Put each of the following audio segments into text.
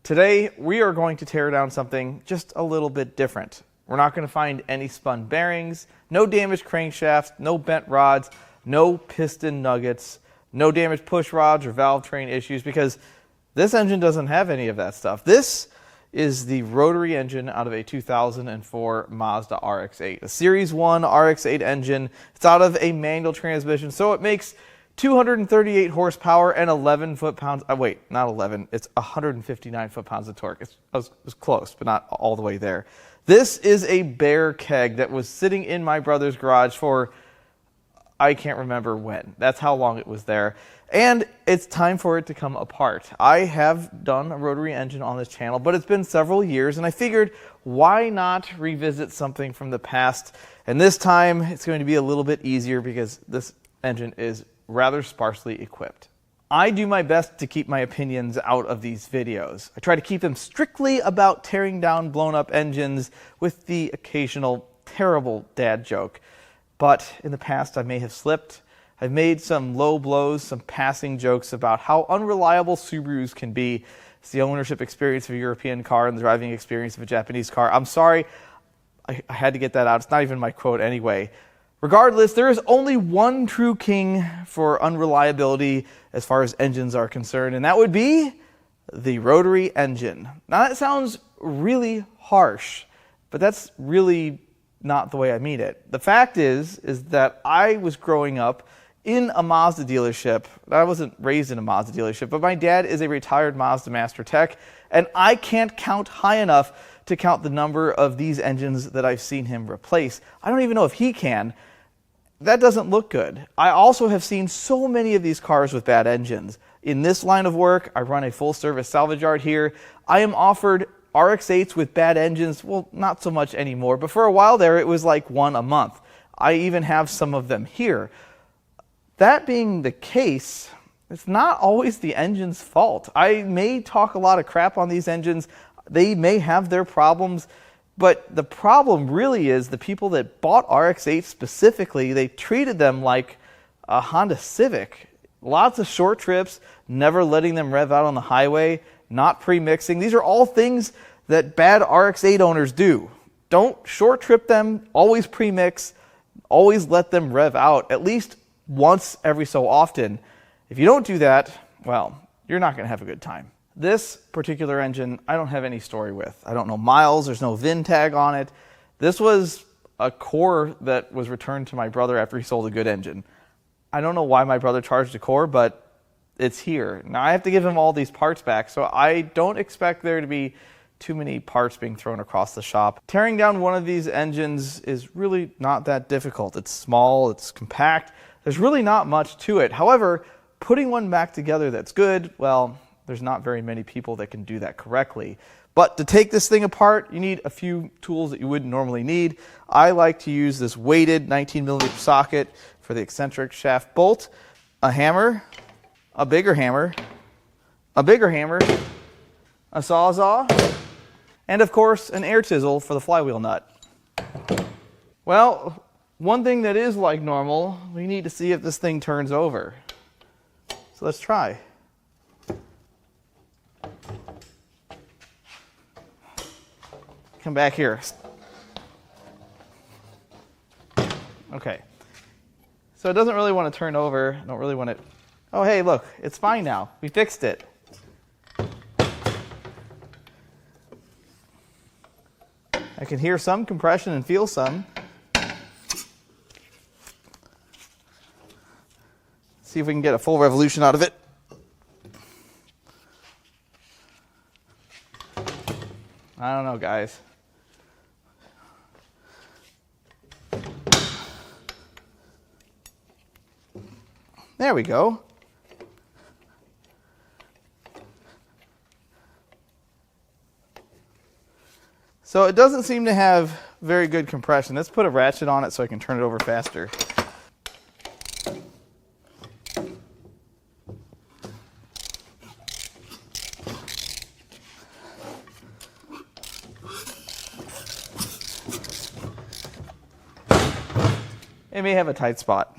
Today, we are going to tear down something just a little bit different. We're not going to find any spun bearings, no damaged crankshafts, no bent rods, no piston nuggets, no damaged push rods or valve train issues, because this engine doesn't have any of that stuff. This is the rotary engine out of a 2004 Mazda Rx-8, a Series 1 Rx-8 engine. It's out of a manual transmission, so it makes 238 horsepower and 11 foot-pounds. Wait, not 11. It's 159 foot-pounds of torque. It was close, but not all the way there. This is a bare keg that was sitting in my brother's garage for, I can't remember when. That's how long it was there. And it's time for it to come apart. I have done a rotary engine on this channel, but it's been several years, and I figured, why not revisit something from the past? And this time, it's going to be a little bit easier because this engine is rather sparsely equipped. I do my best to keep my opinions out of these videos. I try to keep them strictly about tearing down blown up engines with the occasional terrible dad joke. But in the past I may have slipped. I've made some low blows, some passing jokes about how unreliable Subarus can be. It's the ownership experience of a European car and the driving experience of a Japanese car. I'm sorry, I had to get that out. It's not even my quote anyway. Regardless, there is only one true king for unreliability as far as engines are concerned, and that would be the rotary engine. Now that sounds really harsh, but that's really not the way I mean it. The fact is that I was growing up in a Mazda dealership. I wasn't raised in a Mazda dealership, but my dad is a retired Mazda master tech, and I can't count high enough to count the number of these engines that I've seen him replace. I don't even know if he can. That doesn't look good. I also have seen so many of these cars with bad engines. In this line of work, I run a full-service salvage yard here. I am offered Rx-8s with bad engines. Well, not so much anymore, but for a while there, it was like one a month. I even have some of them here. That being the case, it's not always the engine's fault. I may talk a lot of crap on these engines. They may have their problems, but the problem really is the people that bought Rx-8 specifically, they treated them like a Honda Civic. Lots of short trips, never letting them rev out on the highway, not pre-mixing. These are all things that bad Rx-8 owners do. Don't short trip them, always pre-mix, always let them rev out at least once every so often. If you don't do that, well, you're not going to have a good time. This particular engine, I don't have any story with. I don't know miles, there's no VIN tag on it. This was a core that was returned to my brother after he sold a good engine. I don't know why my brother charged a core, but it's here. Now I have to give him all these parts back, so I don't expect there to be too many parts being thrown across the shop. Tearing down one of these engines is really not that difficult. It's small, it's compact, there's really not much to it. However, putting one back together that's good, well, there's not very many people that can do that correctly. But to take this thing apart, you need a few tools that you wouldn't normally need. I like to use this weighted 19mm socket for the eccentric shaft bolt, a hammer, a bigger hammer, a sawzall, and of course an air chisel for the flywheel nut. Well, one thing that is like normal, we need to see if this thing turns over. So let's try. Come back here. Okay. So it doesn't really want to turn over. I don't really want it. Oh, hey, look, it's fine now. We fixed it. I can hear some compression and feel some. See if we can get a full revolution out of it. I don't know, guys. There we go. So it doesn't seem to have very good compression. Let's put a ratchet on it so I can turn it over faster. It may have a tight spot.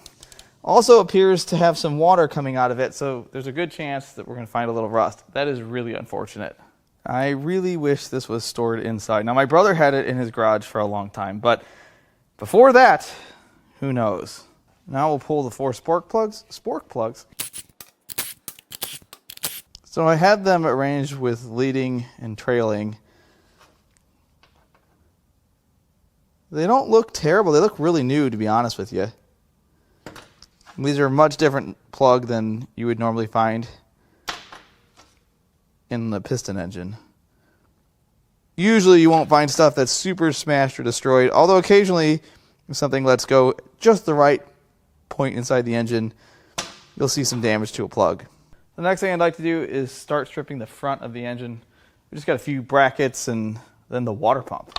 Also appears to have some water coming out of it, so there's a good chance that we're going to find a little rust. That is really unfortunate. I really wish this was stored inside. Now, my brother had it in his garage for a long time, but before that, who knows? Now we'll pull the 4 spork plugs. So I had them arranged with leading and trailing. They don't look terrible. They look really new, to be honest with you. These are a much different plug than you would normally find in the piston engine. Usually you won't find stuff that's super smashed or destroyed, although occasionally if something lets go just the right point inside the engine, you'll see some damage to a plug. The next thing I'd like to do is start stripping the front of the engine. We just got a few brackets and then the water pump.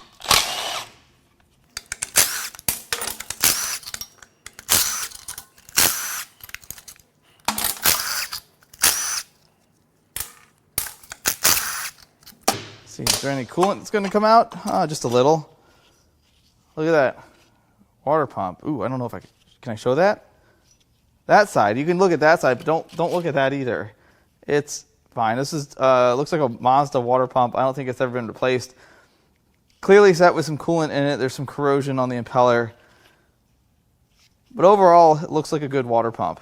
See, is there any coolant that's going to come out? Just a little. Look at that water pump. Ooh, I don't know if can I show that? That side. You can look at that side, but don't look at that either. It's fine. This is looks like a Mazda water pump. I don't think it's ever been replaced. Clearly set with some coolant in it. There's some corrosion on the impeller. But overall, it looks like a good water pump.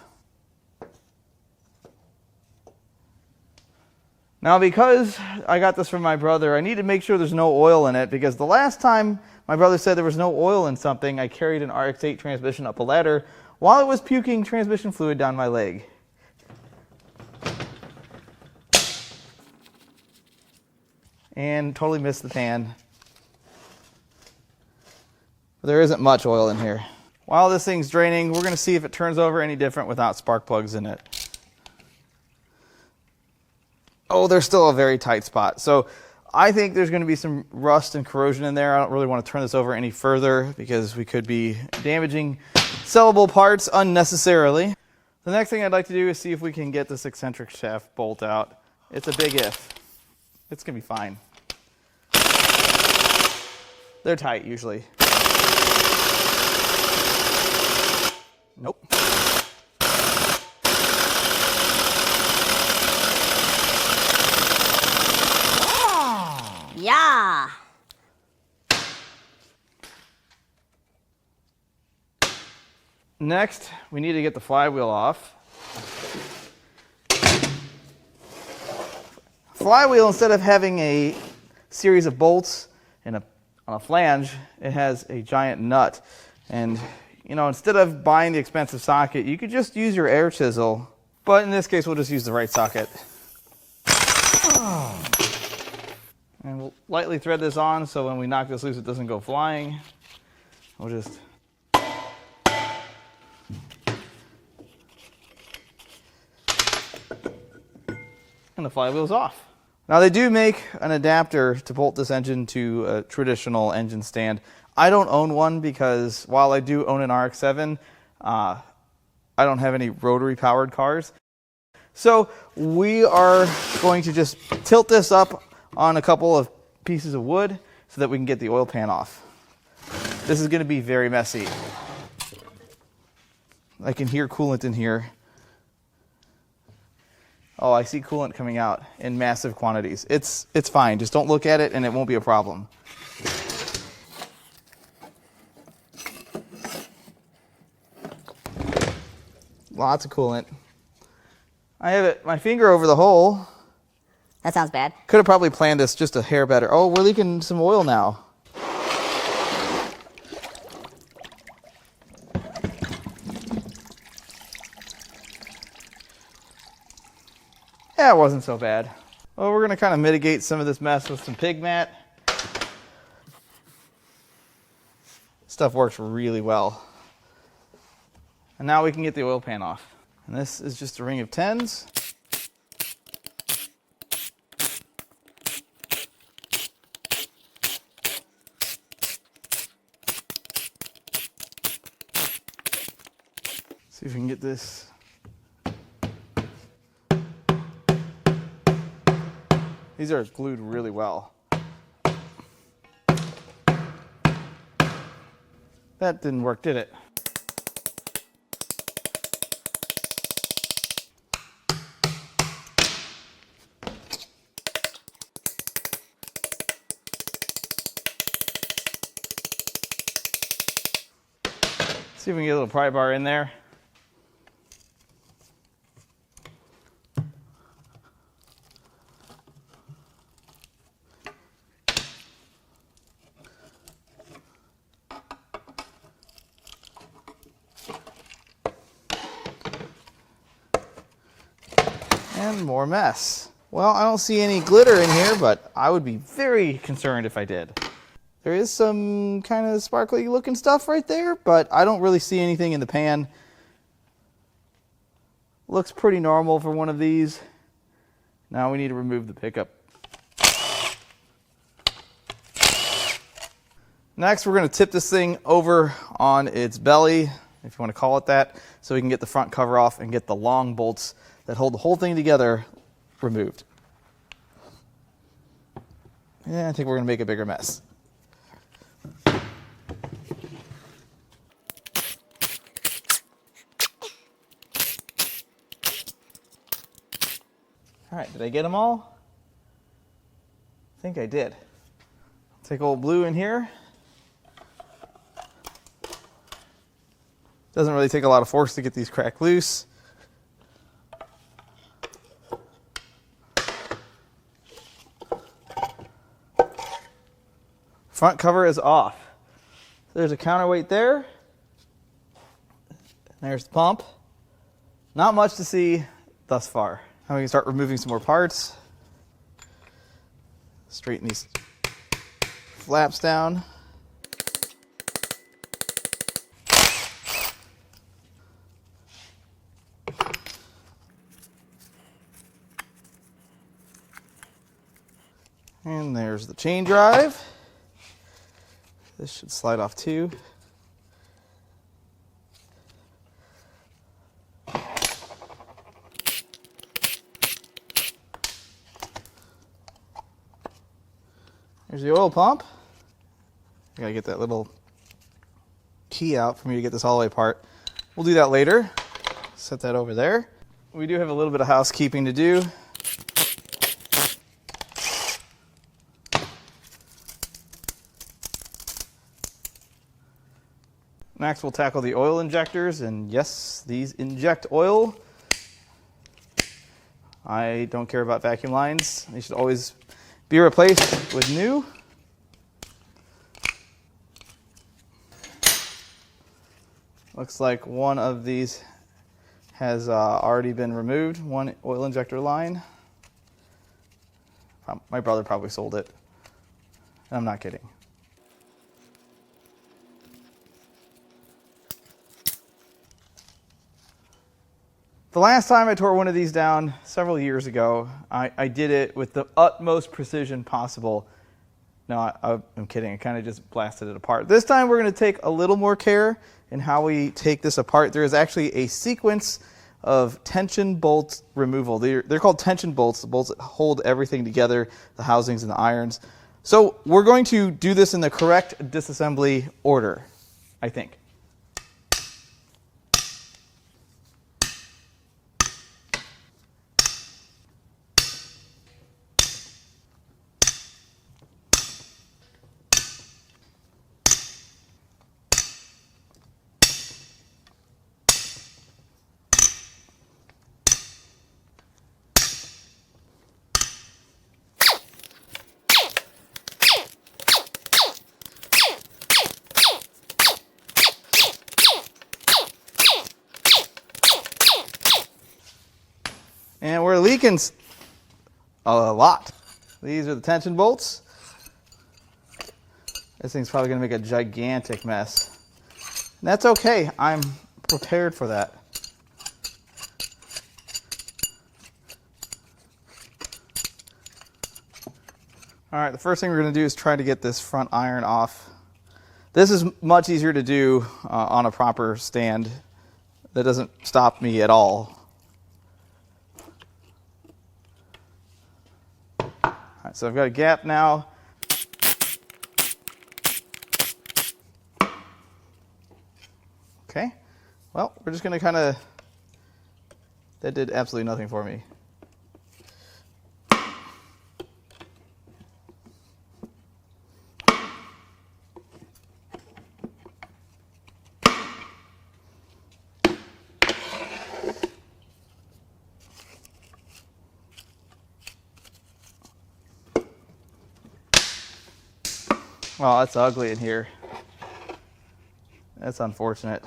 Now, because I got this from my brother, I need to make sure there's no oil in it, because the last time my brother said there was no oil in something, I carried an Rx-8 transmission up a ladder while it was puking transmission fluid down my leg. And totally missed the pan. There isn't much oil in here. While this thing's draining, we're going to see if it turns over any different without spark plugs in it. Oh, there's still a very tight spot. So I think there's going to be some rust and corrosion in there. I don't really want to turn this over any further because we could be damaging sellable parts unnecessarily. The next thing I'd like to do is see if we can get this eccentric shaft bolt out. It's a big if. It's going to be fine. They're tight usually. Nope. Yeah. Next, we need to get the flywheel off. Flywheel, instead of having a series of bolts and on a flange, it has a giant nut. And, you know, instead of buying the expensive socket, you could just use your air chisel. But in this case, we'll just use the right socket. And we'll lightly thread this on so when we knock this loose, it doesn't go flying. We'll just... and the flywheel's off. Now they do make an adapter to bolt this engine to a traditional engine stand. I don't own one because while I do own an RX-7, I don't have any rotary powered cars. So we are going to just tilt this up on a couple of pieces of wood so that we can get the oil pan off. This is going to be very messy. I can hear coolant in here. Oh, I see coolant coming out in massive quantities. It's fine. Just don't look at it and it won't be a problem. Lots of coolant. I have my finger over the hole. That sounds bad. Could have probably planned this just a hair better. Oh, we're leaking some oil now. Yeah, it wasn't so bad. Well, we're going to kind of mitigate some of this mess with some pig mat. Stuff works really well. And now we can get the oil pan off. And this is just a ring of 10s. See if we can get this. These are glued really well. That didn't work, did it? See if we can get a little pry bar in there. And more mess. Well, I don't see any glitter in here, but I would be very concerned if I did. There is some kind of sparkly looking stuff right there, but I don't really see anything in the pan. Looks pretty normal for one of these. Now we need to remove the pickup. Next, we're going to tip this thing over on its belly, if you want to call it that, so we can get the front cover off and get the long bolts that hold the whole thing together removed. Yeah, I think we're going to make a bigger mess. All right, did I get them all? I think I did. Take old blue in here. Doesn't really take a lot of force to get these cracked loose. Front cover is off. There's a counterweight there. There's the pump. Not much to see thus far. Now we can start removing some more parts. Straighten these flaps down. And there's the chain drive. This should slide off too. There's the oil pump. I gotta get that little key out for me to get this all the way apart. We'll do that later. Set that over there. We do have a little bit of housekeeping to do. Next, we'll tackle the oil injectors, and yes, these inject oil. I don't care about vacuum lines. They should always be replaced with new. Looks like one of these has already been removed, one oil injector line. My brother probably sold it. I'm not kidding. The last time I tore one of these down several years ago, I did it with the utmost precision possible. No, I'm kidding. I kind of just blasted it apart. This time we're going to take a little more care in how we take this apart. There is actually a sequence of tension bolt removal. They're called tension bolts, the bolts that hold everything together, the housings and the irons. So we're going to do this in the correct disassembly order, I think. And we're leaking a lot. These are the tension bolts. This thing's probably going to make a gigantic mess. And that's okay. I'm prepared for that. All right, the first thing we're going to do is try to get this front iron off. This is much easier to do on a proper stand. That doesn't stop me at all. All right, so I've got a gap now. Okay, well, we're just going to that did absolutely nothing for me. Oh, that's ugly in here. That's unfortunate.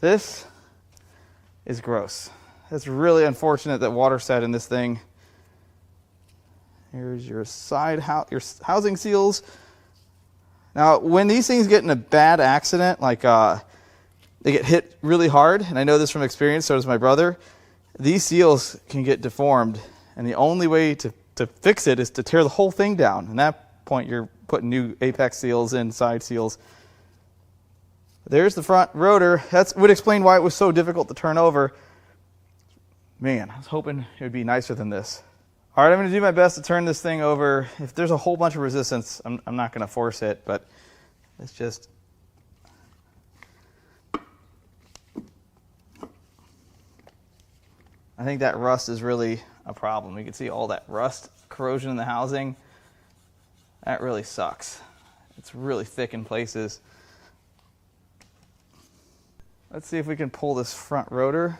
This is gross. It's really unfortunate that water sat in this thing. Here's your your housing seals. Now, when these things get in a bad accident, like they get hit really hard, and I know this from experience, so does my brother, these seals can get deformed, and the only way to fix it is to tear the whole thing down. And at that point, you're putting new apex seals in, side seals. There's the front rotor. That would explain why it was so difficult to turn over. Man, I was hoping it would be nicer than this. All right, I'm going to do my best to turn this thing over. If there's a whole bunch of resistance, I'm not going to force it, but it's just... I think that rust is really a problem. You can see all that rust, corrosion in the housing. That really sucks. It's really thick in places. Let's see if we can pull this front rotor.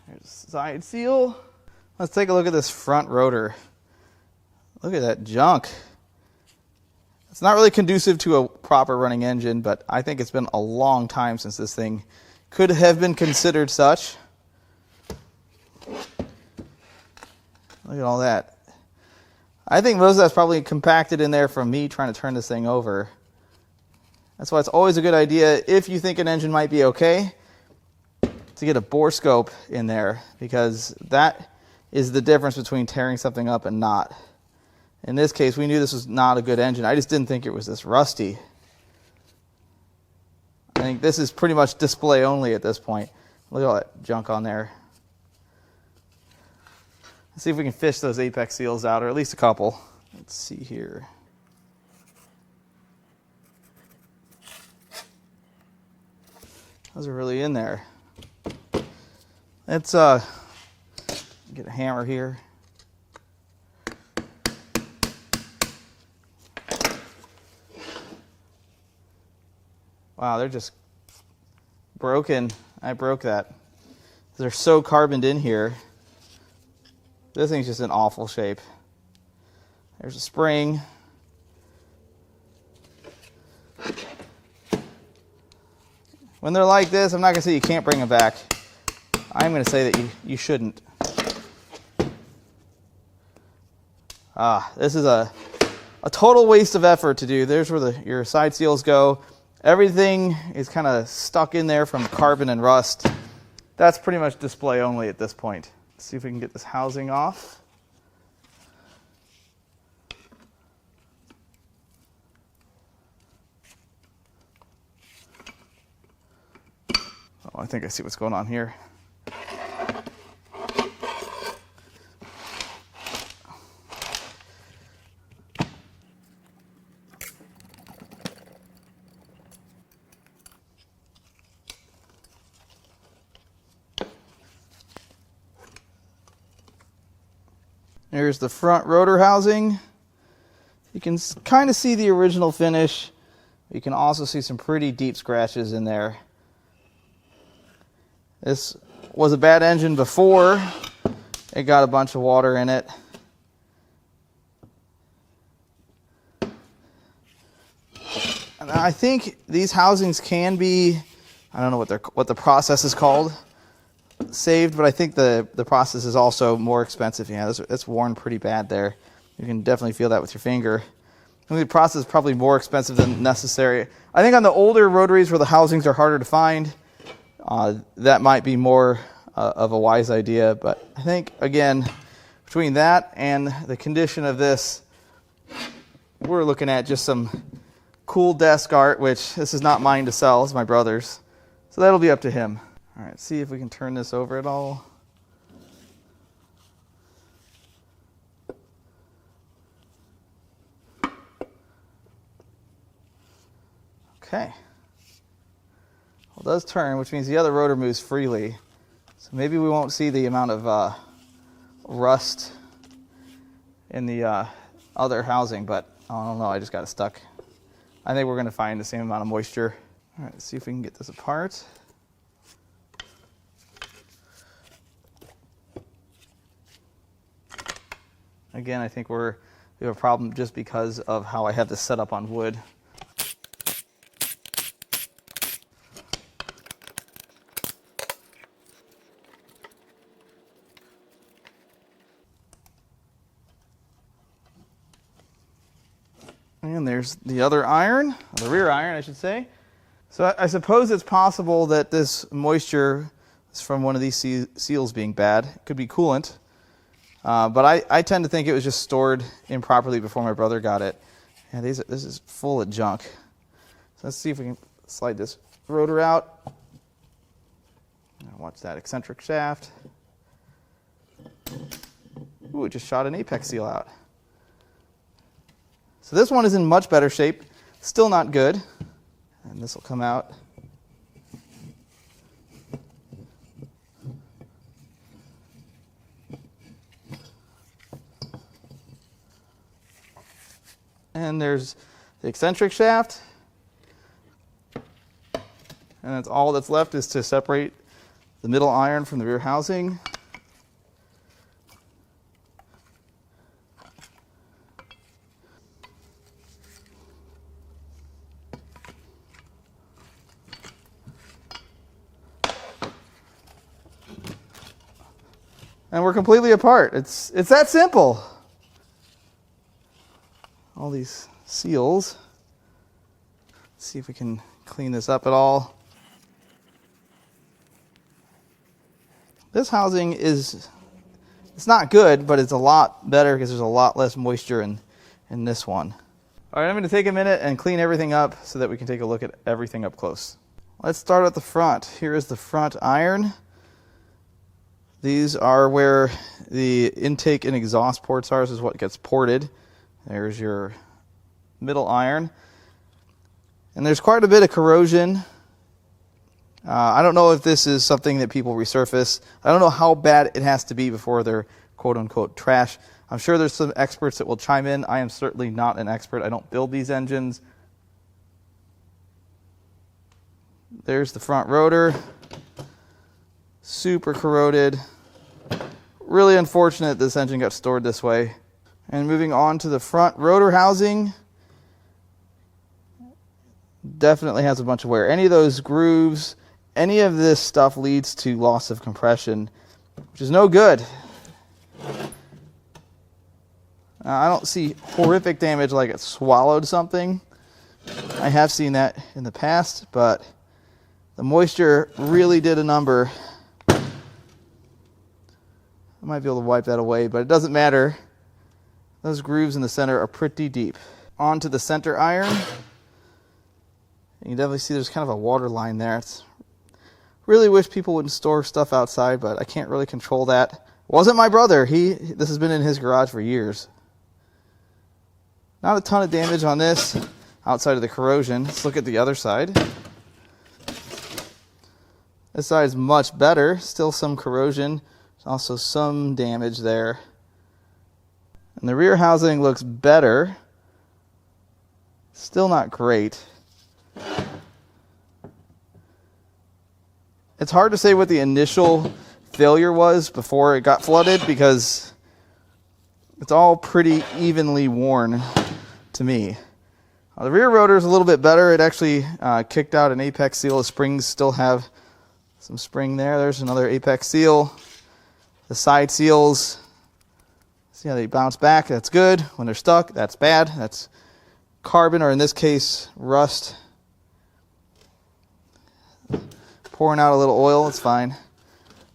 Here's a side seal. Let's take a look at this front rotor. Look at that junk. It's not really conducive to a proper running engine, but I think it's been a long time since this thing could have been considered such. Look at all that. I think most of that's probably compacted in there from me trying to turn this thing over. That's why it's always a good idea, if you think an engine might be okay, to get a bore scope in there, because that is the difference between tearing something up and not. In this case, we knew this was not a good engine. I just didn't think it was this rusty. I think this is pretty much display only at this point. Look at all that junk on there. Let's see if we can fish those apex seals out, or at least a couple. Let's see here. Those are really in there. Let's get a hammer here. Wow, they're just broken. I broke that. They're so carboned in here. This thing's just in awful shape. There's a spring. When they're like this, I'm not going to say you can't bring them back. I'm going to say that you shouldn't. This is a total waste of effort to do. There's where your side seals go. Everything is kind of stuck in there from carbon and rust. That's pretty much display only at this point. Let's see if we can get this housing off. Oh, I think I see what's going on here. Here's the front rotor housing. You can kind of see the original finish. You can also see some pretty deep scratches in there. This was a bad engine before. It got a bunch of water in it. And I think these housings can be, I don't know what the process is called, saved, but I think the process is also more expensive. Yeah, it's worn pretty bad there. You can definitely feel that with your finger. I think the process is probably more expensive than necessary. I think on the older rotaries where the housings are harder to find, that might be more of a wise idea. But I think, again, between that and the condition of this, we're looking at just some cool desk art, which this is not mine to sell, it's my brother's. So that'll be up to him. All right, see if we can turn this over at all. Okay. Well, it does turn, which means the other rotor moves freely. So maybe we won't see the amount of rust in the other housing, but I don't know, I just got it stuck. I think we're going to find the same amount of moisture. All right, let's see if we can get this apart. Again, I think we have a problem just because of how I have this set up on wood. And there's the other iron, the rear iron, I should say. So I suppose it's possible that this moisture is from one of these seals being bad. It could be coolant. But I tend to think it was just stored improperly before my brother got it. Yeah, this is full of junk. So let's see if we can slide this rotor out. Watch that eccentric shaft. Ooh, it just shot an apex seal out. So this one is in much better shape. Still not good. And this will come out. And there's the eccentric shaft. And that's all that's left is to separate the middle iron from the rear housing. And we're completely apart. It's that simple. All these seals. Let's see if we can clean this up at all. This housing it's not good, but it's a lot better because there's a lot less moisture in this one. All right, I'm going to take a minute and clean everything up so that we can take a look at everything up close. Let's start at the front. Here is the front iron. These are where the intake and exhaust ports are. This is what gets ported. There's your middle iron. And there's quite a bit of corrosion. I don't know if this is something that people resurface. I don't know how bad it has to be before they're quote-unquote trash. I'm sure there's some experts that will chime in. I am certainly not an expert. I don't build these engines. There's the front rotor. Super corroded. Really unfortunate this engine got stored this way. And moving on to the front rotor housing. Definitely has a bunch of wear. Any of those grooves, any of this stuff leads to loss of compression, which is no good. I don't see horrific damage like it swallowed something. I have seen that in the past, but the moisture really did a number. I might be able to wipe that away, but it doesn't matter. Those grooves in the center are pretty deep. On to the center iron. You can definitely see there's kind of a water line there. It's really wish people wouldn't store stuff outside, but I can't really control that. It wasn't my brother. This has been in his garage for years. Not a ton of damage on this outside of the corrosion. Let's look at the other side. This side is much better. Still some corrosion. There's also some damage there. And the rear housing looks better. Still not great. It's hard to say what the initial failure was before it got flooded because it's all pretty evenly worn to me. The rear rotor is a little bit better. It actually kicked out an apex seal. The springs still have some spring there. There's another apex seal. The side seals, see how they bounce back? That's good. When they're stuck, that's bad. That's carbon, or in this case, rust. Pouring out a little oil, it's fine.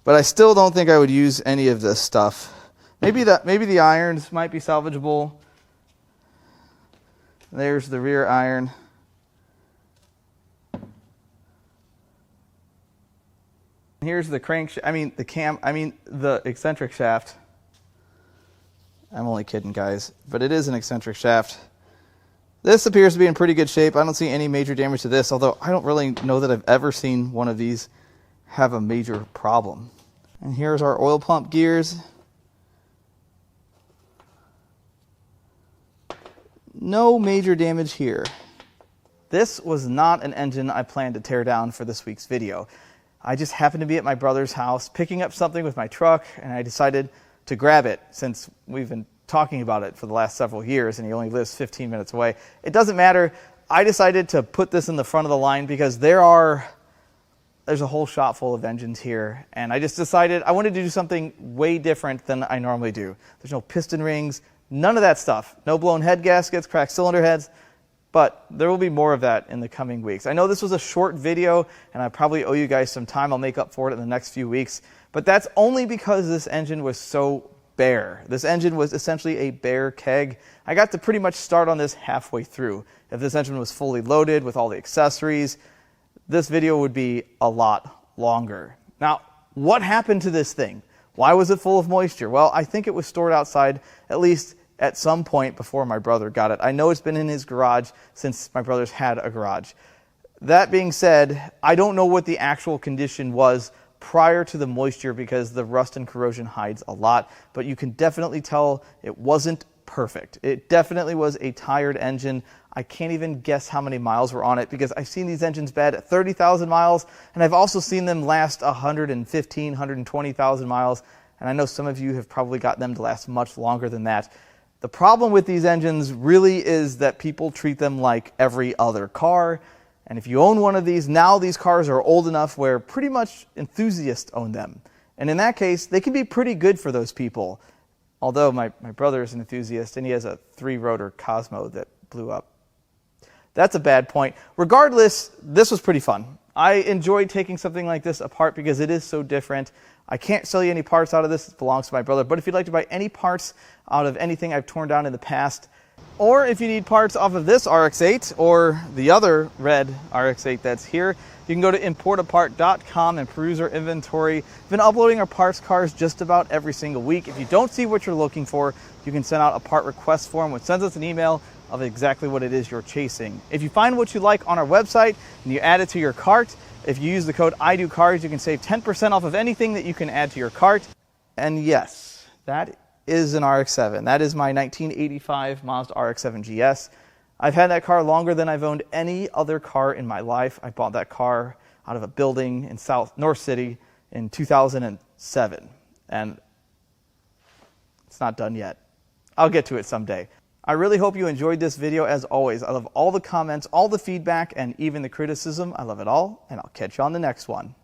But I still don't think I would use any of this stuff. Maybe the irons might be salvageable. There's the rear iron. Here's the the eccentric shaft. I'm only kidding, guys, but it is an eccentric shaft. This appears to be in pretty good shape. I don't see any major damage to this, although I don't really know that I've ever seen one of these have a major problem. And here's our oil pump gears. No major damage here. This was not an engine I planned to tear down for this week's video. I just happened to be at my brother's house picking up something with my truck, and I decided to grab it since we've been talking about it for the last several years and he only lives 15 minutes away. It doesn't matter. I decided to put this in the front of the line because there's a whole shop full of engines here, and I just decided I wanted to do something way different than I normally do. There's no piston rings, none of that stuff. No blown head gaskets, cracked cylinder heads. But there will be more of that in the coming weeks. I know this was a short video, and I probably owe you guys some time. I'll make up for it in the next few weeks. But that's only because this engine was so bare. This engine was essentially a bare keg. I got to pretty much start on this halfway through. If this engine was fully loaded with all the accessories, this video would be a lot longer. Now, what happened to this thing? Why was it full of moisture? Well, I think it was stored outside, at least at some point before my brother got it. I know it's been in his garage since my brother's had a garage. That being said, I don't know what the actual condition was prior to the moisture because the rust and corrosion hides a lot, but you can definitely tell it wasn't perfect. It definitely was a tired engine. I can't even guess how many miles were on it because I've seen these engines bad at 30,000 miles, and I've also seen them last 115, 120,000 miles, and I know some of you have probably got them to last much longer than that. The problem with these engines really is that people treat them like every other car. And if you own one of these, now these cars are old enough where pretty much enthusiasts own them. And in that case, they can be pretty good for those people. Although my brother is an enthusiast and he has a 3-rotor Cosmo that blew up. That's a bad point. Regardless, this was pretty fun. I enjoyed taking something like this apart because it is so different. I can't sell you any parts out of this. It belongs to my brother. But if you'd like to buy any parts out of anything I've torn down in the past, or if you need parts off of this RX-8 or the other red RX-8 that's here, you can go to Importapart.com and peruse our inventory. We've been uploading our parts cars just about every single week. If you don't see what you're looking for, you can send out a part request form, which sends us an email of exactly what it is you're chasing. If you find what you like on our website and you add it to your cart, if you use the code IDOCARS, you can save 10% off of anything that you can add to your cart. And yes, that is an RX-7. That is my 1985 Mazda Rx-7 GS. I've had that car longer than I've owned any other car in my life. I bought that car out of a building in North City in 2007. And it's not done yet. I'll get to it someday. I really hope you enjoyed this video. As always, I love all the comments, all the feedback, and even the criticism. I love it all, and I'll catch you on the next one.